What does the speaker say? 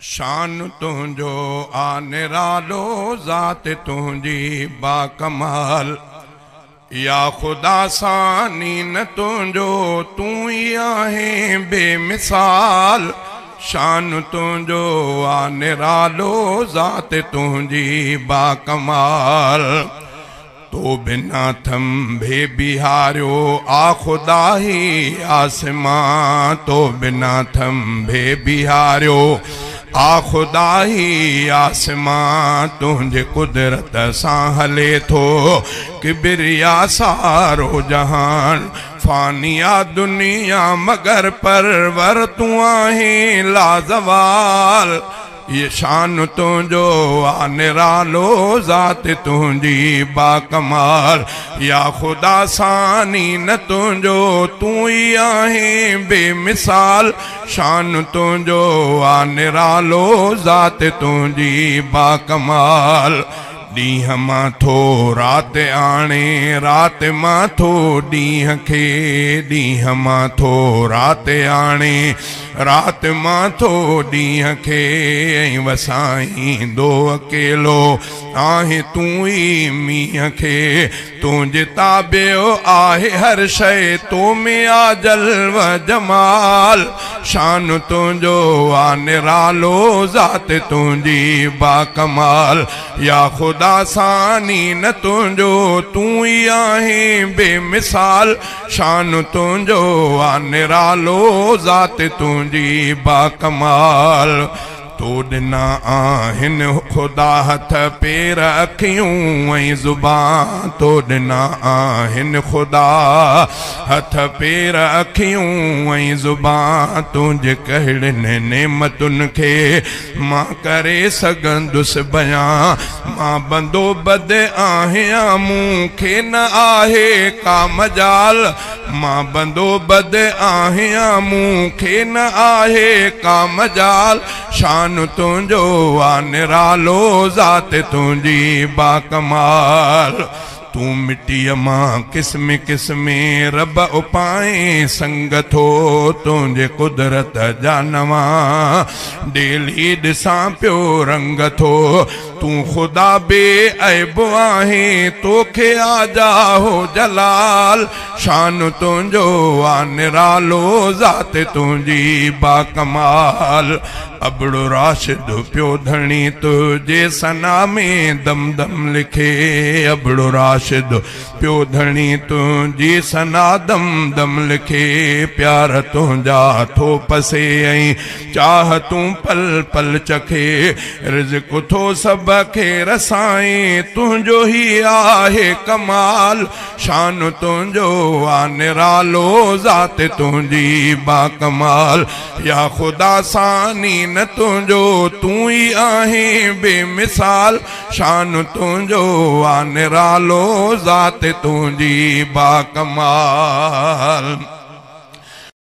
शान तुझो आ निरालो, ज़ात तुझी बाकमाल। या खुदा सानी न तुझो तू ही आहे बेमिसाल। शान तुझो आ निरालो, ज़ात तुझी बाकमाल। तो बिना थंभे बिहारियो आ खुदा ही आसमां। तो बिना थंभे बिहारियो आ खुदा ही आसमां। तुझे कुदरत सां हले थो किबरिया सारो जहान। फानिया दुनिया मगर परवर तू आहे लाजवाल। ये शान तुझो आ निरालो, ज़ात तुझी बाकमाल। या खुदा सानी न तुझो तू ही आहे बेमिसाल। शान तुझो आ निरालो, ज़ात तुझी बाकमाल। ॾींहं मां थो रात आणे, रात मां थो ॾींहं खे। ॾींहं मां थो रात आणे, रात मां थो ॾींहं खे। ऐं वसाईंदो अकेलो आहे तू ई मींहं खे। तुंहिंजे ताबियो आहे हर शइ, तो में आ जलव जमाल। शान तुझो आ निरालो, ज़ात तुझी बाकमाल। या खुदा सानी न तुझो तू ही आहे बेमिसाल। शान तुझो आ निरालो, ज़ात तुझी बाकमाल। तो ॾिना आहिनि खुदा हथ पेर अखियूं ऐं ज़ुबान। तो ॾिना आहिनि खुदा हथ पेर अखियूं ऐं ज़ुबान। तुंहिंजे कहिड़नि नेमतुनि खे मां करे सघंदुसि बयां। मां बंदो बद आहियां, मूंखे न आहे का मजाल। मां बंदो बद आहियां, मूंखे न आहे का मजाल। शान तुझो आ निरालो, ज़ात तुझी बाकमाल। तू मिट्टीअ मां किस्म किस्म रब उपाए संग थो। तुंहिंजे कुदरत जा नवां डेली ॾिसां पियो रंग थो। तू खुदा बे ऐब आहे, तोखे आजा हो जलाल। शान तुझो आ निरालो, ज़ात तुझी बाकमाल। अबड़ो राशिद पियो धणी तुझे सना में दम दम लिखे। अबड़ो राशिद पियो धणी तुझी सना दम दम लिखे। प्यार तुझा थो पसे ऐं चाह तू पल पल चखे। रिज़्क़ थो सब खे रसाए, तुझो ही आहे कमाल। शान तुझो आ निरालो, ज़ात तुझी बाकमाल। या खुदा सानी न तुझो तू ही आहे बेमिसाल। शान तुझो आ निरालो, ज़ात तुझी बाकमाल।